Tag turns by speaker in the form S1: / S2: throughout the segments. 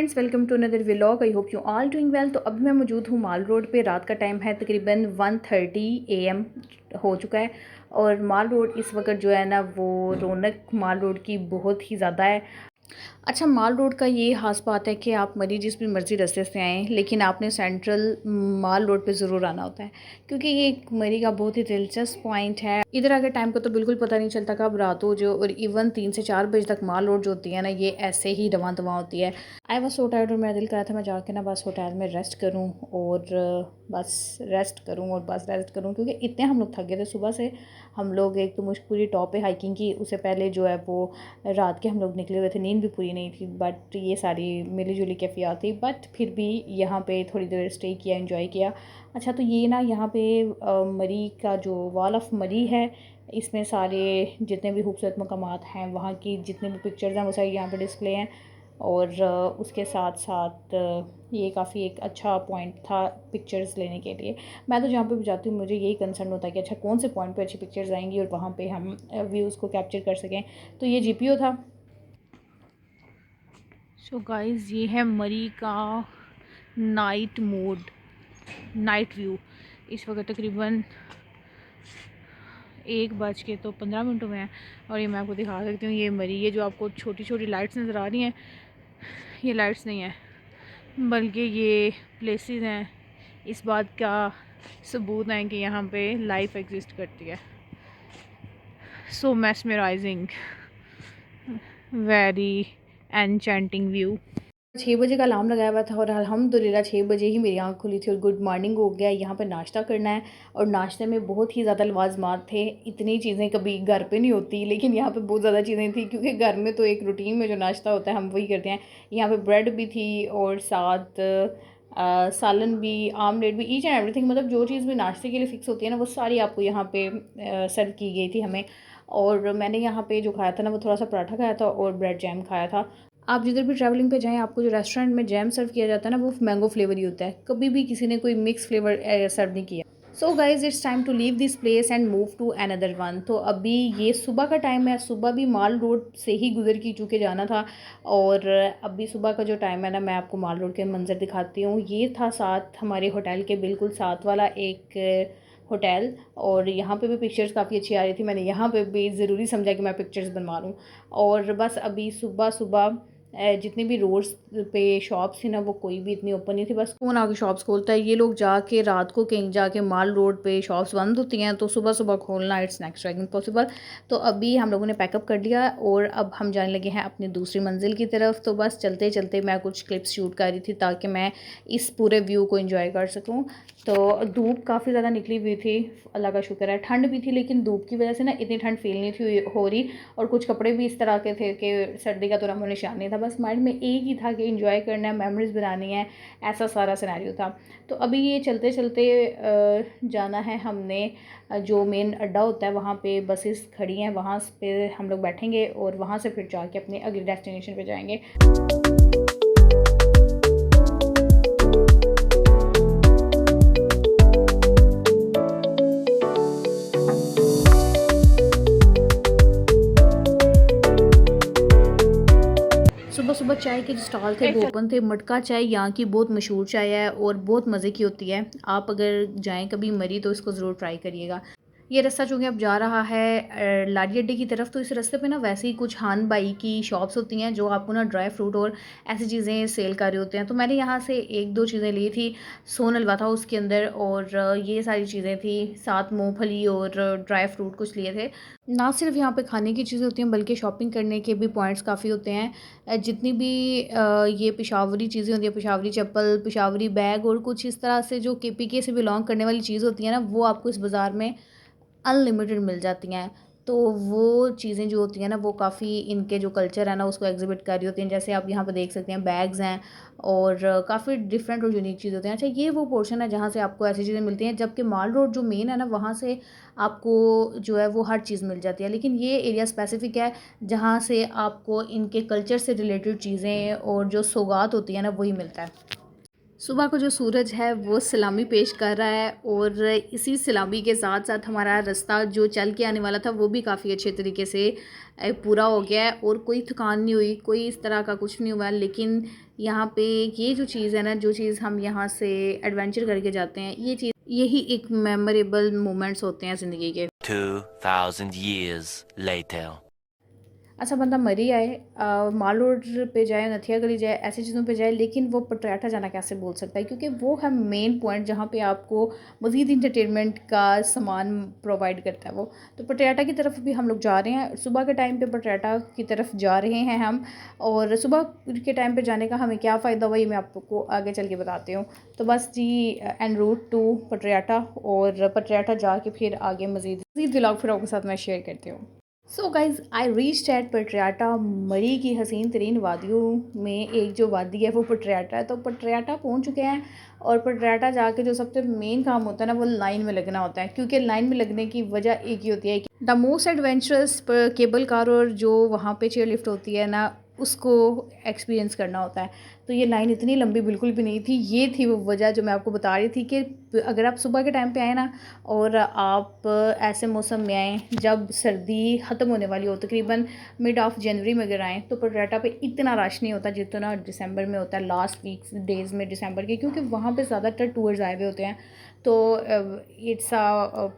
S1: Friends, welcome to another vlog. I hope you all doing well. तो अभी मैं मौजूद हूँ माल रोड पे। रात का टाइम है, तकरीबन 1:30 AM हो चुका है। और माल रोड इस वक्त जो है ना, वो रौनक माल रोड की बहुत ही ज़्यादा है। अच्छा, माल रोड का ये ख़ास बात है कि आप मरी जिस भी मर्ज़ी रास्ते से आएँ, लेकिन आपने सेंट्रल माल रोड पे ज़रूर आना होता है, क्योंकि ये एक मरी का बहुत ही दिलचस्प पॉइंट है। इधर आके टाइम का तो बिल्कुल पता नहीं चलता कब रात हो जो, और इवन 3 से 4 बजे तक माल रोड जो होती है ना, ये ऐसे ही रवां तवां होती है। आई वॉज सो टायर्ड और मेरा दिल करा था मैं जाके ना बस होटल में रेस्ट करूँ और बस रेस्ट करूँ, क्योंकि इतने हम लोग थक गए थे सुबह से। हम लोग एक तो मुश्किल टॉप पे हाइकिंग की, उससे पहले जो है वो रात के हम लोग निकले हुए थे, नींद भी पूरी नहीं थी। बट ये सारी मिली जुली कैफियत थी, बट फिर भी यहाँ पे थोड़ी देर स्टे किया, एंजॉय किया। अच्छा, तो ये ना यहाँ पे मरी का जो वॉल ऑफ मरी है, इसमें सारे जितने भी खूबसूरत मकामात हैं, वहाँ की जितने भी पिक्चर्स हैं, वो सारी यहाँ पे डिस्प्ले हैं। और उसके साथ साथ ये काफ़ी एक अच्छा पॉइंट था पिक्चर्स लेने के लिए। मैं तो जहाँ पे भी जाती हूँ मुझे यही कंसर्न होता है कि अच्छा कौन से पॉइंट पे अच्छी पिक्चर्स आएंगी और वहाँ पे हम व्यूज़ को कैप्चर कर सकें। तो ये जीपीओ था। सो गाइस, ये है मरी का नाइट मोड, नाइट व्यू। इस वक्त तकरीबन 1:15 में है। और ये मैं आपको दिखा सकती हूँ, ये मरी, ये जो आपको छोटी छोटी लाइट्स नज़र आ रही हैं, ये लाइट्स नहीं हैं, बल्कि ये प्लेसेस हैं। इस बात का सबूत है कि यहाँ पे लाइफ एग्जिस्ट करती है। सो mesmerizing, वेरी एनचेंटिंग व्यू। 6 बजे का अलार्म लगाया हुआ था और अल्हम्दुलिल्लाह 6 बजे ही मेरी आँख खुली थी और गुड मॉर्निंग हो गया। यहाँ पे नाश्ता करना है और नाश्ते में बहुत ही ज़्यादा लवाज़मात थे। इतनी चीज़ें कभी घर पे नहीं होती, लेकिन यहाँ पे बहुत ज़्यादा चीज़ें थी, क्योंकि घर में तो एक रूटीन में जो नाश्ता होता है हम वही करते हैं। यहाँ पे ब्रेड भी थी और साथ सालन भी, आमलेट भी, ईच एंड एवरीथिंग। मतलब जो चीज़ भी नाश्ते के लिए फ़िक्स होती है ना, वो सारी आपको यहाँ पे सर्व की गई थी हमें। और मैंने यहाँ पे जो खाया था ना, वो थोड़ा सा पराठा खाया था और ब्रेड जैम खाया था। आप जिधर भी ट्रैवलिंग पे जाएँ, आपको जो रेस्टोरेंट में जैम सर्व किया जाता है ना, वो मैंगो फ्लेवर ही होता है। कभी भी किसी ने कोई मिक्स फ्लेवर सर्व नहीं किया। So guys, it's time to leave this place and move to another one. तो अभी ये सुबह का टाइम है, सुबह भी माल रोड से ही गुजर की चूँकि जाना था। और अभी सुबह का जो टाइम है ना, मैं आपको माल रोड के मंजर दिखाती हूँ। ये था साथ हमारे होटल के बिल्कुल साथ वाला एक होटल, और यहाँ पे भी पिक्चर्स काफ़ी अच्छी आ रही थी। मैंने यहाँ पे भी ज़रूरी समझा कि मैं पिक्चर्स बनवा लूँ। और बस अभी सुबह सुबह जितनी भी रोड्स पे शॉप्स थी ना, वो कोई भी इतनी ओपन नहीं थी। बस कौन आके शॉप्स खोलता है, ये लोग जाके रात को कहीं जाके माल रोड पे शॉप्स बंद होती हैं, तो सुबह सुबह खोलना इट्स नेक्स्ट टू इम्पॉसिबल। तो अभी हम लोगों ने पैकअप कर लिया और अब हम जाने लगे हैं अपनी दूसरी मंजिल की तरफ। तो बस चलते चलते मैं कुछ क्लिप्स शूट कर रही थी ताकि मैं इस पूरे व्यू को एंजॉय कर सकूँ। तो धूप काफ़ी ज़्यादा निकली हुई थी, अल्लाह का शुक्र है। ठंड भी थी, लेकिन धूप की वजह से ना इतनी ठंड फील नहीं थी हो रही। और कुछ कपड़े भी इस तरह के थे कि सर्दी का तो नामो निशान नहीं था। बस माइंड में एक ही था कि एंजॉय करना है, मेमोरीज बनानी है, ऐसा सारा सिनेरियो था। तो अभी ये चलते चलते जाना है हमने। जो मेन अड्डा होता है वहाँ पे बसेस खड़ी हैं, वहाँ पे हम लोग बैठेंगे और वहाँ से फिर जाके अपने अगले डेस्टिनेशन पे जाएंगे। सुबह सुबह चाय के जो स्टॉल थे वो ओपन थे। मटका चाय यहाँ की बहुत मशहूर चाय है और बहुत मज़े की होती है। आप अगर जाएं कभी मरी तो इसको ज़रूर ट्राई करिएगा। ये रास्ता चूँकि अब जा रहा है लाड़ी अड्डे की तरफ, तो इस रास्ते पे ना वैसे ही कुछ हान बाई की शॉप्स होती हैं जो आपको ना ड्राई फ्रूट और ऐसी चीज़ें सेल कर रहे होते हैं। तो मैंने यहाँ से एक दो चीज़ें ली थी। सोन हलवा था उसके अंदर, और ये सारी चीज़ें थी, साथ मूँगफली और ड्राई फ्रूट कुछ लिए थे। ना सिर्फ यहाँ पे खाने की चीज़ें होती हैं, बल्कि शॉपिंग करने के भी पॉइंट्स काफ़ी होते हैं। जितनी भी ये पेशावरी चीज़ें होती हैं, पेशावरी चप्पल, पेशावरी बैग और कुछ इस तरह से जो केपीके से बिलोंग करने वाली चीज़ होती है ना, वो आपको इस बाज़ार में अनलिमिटेड मिल जाती हैं। तो वो चीज़ें जो होती हैं ना, वो काफ़ी इनके जो कल्चर है ना, उसको एग्जिबिट कर रही होती हैं। जैसे आप यहाँ पे देख सकते हैं, बैग्स हैं और काफ़ी डिफरेंट और यूनिक चीज़ होते हैं। अच्छा, ये वो पोर्शन है जहाँ से आपको ऐसी चीज़ें मिलती हैं, जबकि माल रोड जो मेन है ना, वहाँ से आपको जो है वो हर चीज़ मिल जाती है। लेकिन ये एरिया स्पेसिफिक है जहाँ से आपको इनके कल्चर से रिलेटेड चीज़ें और जो सौगात होती है ना, वही मिलता है। सुबह को जो सूरज है वो सलामी पेश कर रहा है और इसी सलामी के साथ साथ हमारा रास्ता जो चल के आने वाला था वो भी काफ़ी अच्छे तरीके से पूरा हो गया है और कोई थकान नहीं हुई, कोई इस तरह का कुछ नहीं हुआ। लेकिन यहाँ पे ये जो चीज़ है ना, जो चीज़ हम यहाँ से एडवेंचर करके जाते हैं, ये चीज़ यही एक मेमोरेबल मोमेंट्स होते हैं ज़िंदगी के।
S2: 2000 years later.
S1: अच्छा बंदा मरी आए, माल रोड पे जाए, नथिया गली जाए, ऐसी चीज़ों पे जाए, लेकिन वो पटराठा जाना कैसे बोल सकता है, क्योंकि वो है मेन पॉइंट जहाँ पे आपको मज़ीद इंटरटेनमेंट का सामान प्रोवाइड करता है वो। तो पटराठा की तरफ भी हम लोग जा रहे हैं, सुबह के टाइम पे पटराठा की तरफ जा रहे हैं हम। और सुबह के टाइम पे जाने का हमें क्या फ़ायदा हुआ ये मैं आपको आगे चल के बताती हूँ। तो बस जी, एन रूट टू पटराठा, और पटराठा जाके फिर आगे मज़ीद व्लॉग फिर आपके साथ मैं शेयर करती हूँ। So guys, I reached at Patrata. Murree की हसीन तरीन वादियों में एक जो वादी है वो पटराटा है। तो पटराटा पहुंच चुके हैं और पटराटा जाके जो सबसे मेन काम होता है ना, वो लाइन में लगना होता है। क्योंकि लाइन में लगने की वजह एक ही होती है कि the most adventurous cable car और जो वहाँ पे चेयर लिफ्ट होती है ना, उसको एक्सपीरियंस करना होता है। तो ये लाइन इतनी लंबी बिल्कुल भी नहीं थी, ये थी वो वजह जो मैं आपको बता रही थी कि अगर आप सुबह के टाइम पे आए ना और आप ऐसे मौसम में आएँ जब सर्दी ख़त्म होने वाली हो, तकरीबन मिड ऑफ जनवरी में अगर आएँ, तो पटराटा पे इतना रश नहीं होता जितना दिसंबर में होता है, लास्ट वीक डेज़ में दिसंबर के, क्योंकि वहाँ पे ज़्यादातर टूर्स आए हुए होते हैं। तो इट्स अ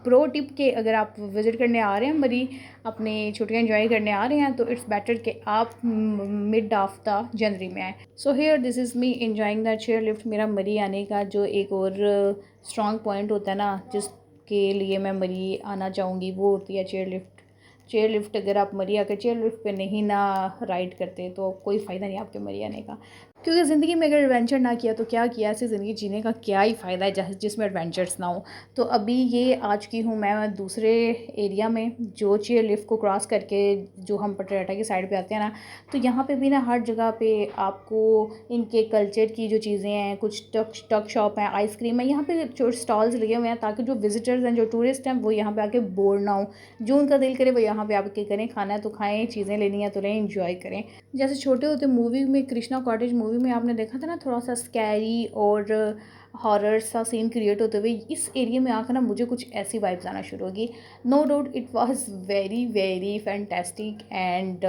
S1: प्रो टिप के अगर आप विज़िट करने आ रहे हैं मरी, अपनी छुट्टियां एंजॉय करने आ रहे हैं, तो इट्स बेटर कि आप मिड ऑफ द जनवरी में आएँ। So here this is me enjoying the chair lift. मेरा मरी आने का जो एक और स्ट्रॉन्ग पॉइंट होता है ना, जिसके लिए मैं मरी आना चाहूँगी, वो होती है चेयर लिफ्ट। चेयर लिफ्ट अगर आप मरी आकर चेयर लिफ्ट पे नहीं ना राइड करते तो कोई फ़ायदा नहीं आपके मरी आने का। क्योंकि ज़िंदगी में अगर एडवेंचर ना किया तो क्या किया, ऐसी ज़िंदगी जीने का क्या ही फ़ायदा है जिसमें एडवेंचर्स ना हो। तो अभी ये आ चुकी हूँ मैं दूसरे एरिया में, जो चेयर लिफ्ट को क्रॉस करके जो हम पटराटा की साइड पे आते हैं ना, तो यहाँ पे भी ना हर जगह पे आपको इनके कल्चर की जो चीज़ें हैं, कुछ टक शॉप हैं, आइसक्रीम है, यहाँ पे जो स्टॉल्स लगे हुए हैं ताकि जो विजिटर्स हैं, जो टूरिस्ट हैं, वो यहाँ पे आके बोर ना हो। जो उनका दिल करे वो यहाँ पे आके करें, खाना है तो खाएं, चीज़ें लेनी है तो लें, इंजॉय करें। जैसे छोटे होते मूवी में, कृष्णा कॉटेज मूवी में आपने देखा था ना, थोड़ा सा स्कैरी और हॉरर सा सीन क्रिएट होते हुए, इस एरिया में आकर ना मुझे कुछ ऐसी वाइब्स आना शुरू होगी। No doubt it was very very fantastic and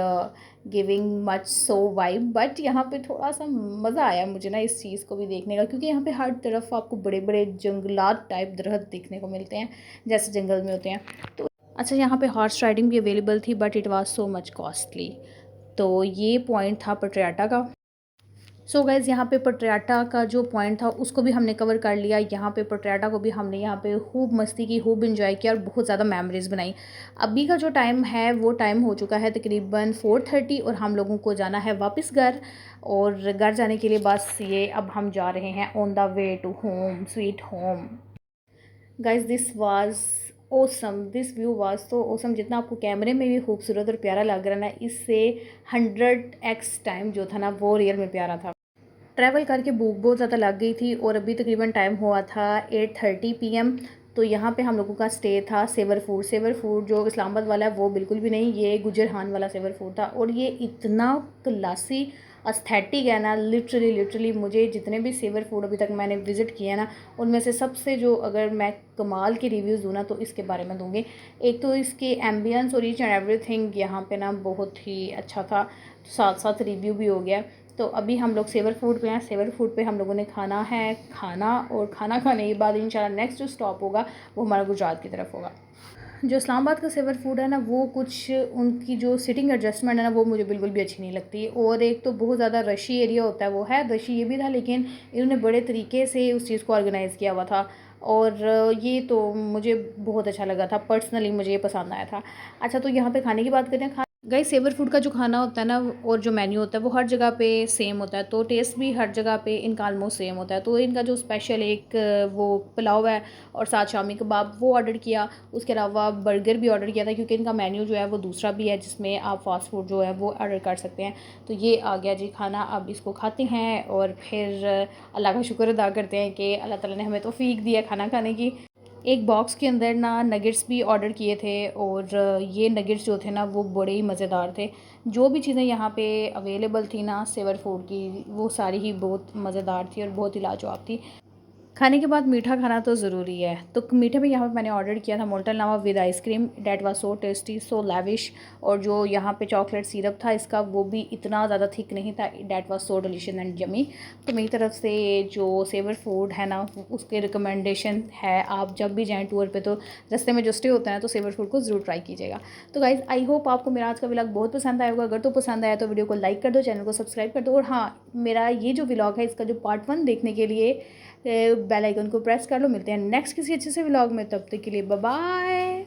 S1: giving much so vibe. But यहाँ पे थोड़ा सा मज़ा आया मुझे ना इस चीज़ को भी देखने का, क्योंकि यहाँ पे हर तरफ आपको बड़े बड़े जंगलात टाइप दरख्त देखने को मिलते हैं, जैसे जंगल में होते हैं। तो अच्छा, यहाँ पे हॉर्स राइडिंग भी अवेलेबल थी, but it was so much costly. तो ये पॉइंट था पटराटा का। सो गाइज़, यहाँ पे पटराटा का जो पॉइंट था उसको भी हमने कवर कर लिया। यहाँ पे पटराटा को भी हमने यहाँ पे खूब मस्ती की, खूब इंजॉय किया और बहुत ज़्यादा मेमोरीज़ बनाई। अभी का जो टाइम है वो टाइम हो चुका है तकरीबन 4:30 और हम लोगों को जाना है वापस घर। और घर जाने के लिए बस ये अब हम जा रहे हैं on the way to home, sweet home. Guys, this was awesome, this view was तो ओसम। जितना आपको कैमरे में भी खूबसूरत और प्यारा लग रहा है ना, इससे 100x टाइम जो था ना वो रियल में प्यारा था। ट्रैवल करके भूख बहुत ज़्यादा लग गई थी और अभी तकरीबन टाइम हुआ था 8:30 PM। तो यहाँ पे हम लोगों का स्टे था सेवर फूड। सेवर फूड जो इस्लामाबाद वाला है वो बिल्कुल भी नहीं, ये गुजरहान वाला सेवर फूड था। और ये इतना क्लासी अस्थेटिक है ना, लिटरली मुझे जितने भी सेवर फूड अभी तक मैंने विज़िट किया ना, उनमें से सबसे जो अगर मैं कमाल के रिव्यूज़ दूँ ना तो इसके बारे में दूँगी। एक तो इसके एम्बियंस और ईच एंड एवरीथिंग यहाँ पे ना बहुत ही अच्छा था, साथ साथ रिव्यू भी हो गया। तो अभी हम लोग सेवर फूड पे हैं। सेवर फूड पे हम लोगों ने खाना है खाना, और खाना खाने के बाद इंशाल्लाह नेक्स्ट जो स्टॉप होगा वो हमारा गुजरात की तरफ होगा। जो इस्लामाबाद का सेवर फूड है ना, वो कुछ उनकी जो सिटिंग एडजस्टमेंट है ना वो मुझे बिल्कुल भी अच्छी नहीं लगती। और एक तो बहुत ज़्यादा रशी एरिया होता है, वो है रशी ये भी था, लेकिन इन्होंने बड़े तरीके से उस चीज़ को ऑर्गेनाइज़ किया हुआ था। और ये तो मुझे बहुत अच्छा लगा था, पर्सनली मुझे ये पसंद आया था। अच्छा, तो यहाँ पे खाने की बात करें, गाइस सेवर फूड का जो खाना होता है ना और जो मेन्यू होता है वो हर जगह पे सेम होता है, तो टेस्ट भी हर जगह पे इनका ऑलमोस्ट सेम होता है। तो इनका जो स्पेशल एक वो पुलाव है और साथ शामी कबाब वो ऑर्डर किया। उसके अलावा बर्गर भी ऑर्डर किया था, क्योंकि इनका मेन्यू जो है वो दूसरा भी है जिसमें आप फास्ट फूड जो है वो ऑर्डर कर सकते हैं। तो ये आ गया जी खाना, अब इसको खाते हैं और फिर अल्लाह का शुक्र अदा करते हैं कि अल्लाह ताला ने हमें तौफीक दी है खाना खाने की। एक बॉक्स के अंदर ना नगेट्स भी ऑर्डर किए थे और ये नगेट्स जो थे ना वो बड़े ही मज़ेदार थे। जो भी चीज़ें यहाँ पे अवेलेबल थी ना सेवर फूड की, वो सारी ही बहुत मज़ेदार थी और बहुत ही लाजवाब थी। खाने के बाद मीठा खाना तो ज़रूरी है, तो मीठे में यहाँ पे मैंने ऑर्डर किया था molten lava with ice cream. That was so tasty, so lavish. और जो यहाँ पे चॉकलेट सिरप था इसका, वो भी इतना ज़्यादा थिक नहीं था। That was so delicious and yummy. तो मेरी तरफ से जो सेवर फूड है ना उसके रिकमेंडेशन है, आप जब भी जाएँ टूर पे तो रास्ते में जो स्टे होता है तो सेवर फूड को ज़रूर ट्राई कीजिएगा। तो गाइज़ आई होप आपको मेरा आज का व्लॉग बहुत पसंद आया होगा। अगर तो पसंद आया तो वीडियो को लाइक कर दो, चैनल को सब्सक्राइब कर दो। और हाँ, मेरा ये जो व्लॉग है इसका जो पार्ट 1 देखने के लिए बेल आइकन को प्रेस कर लो। मिलते हैं नेक्स्ट किसी अच्छे से व्लॉग में, तब तक के लिए बाय बाय।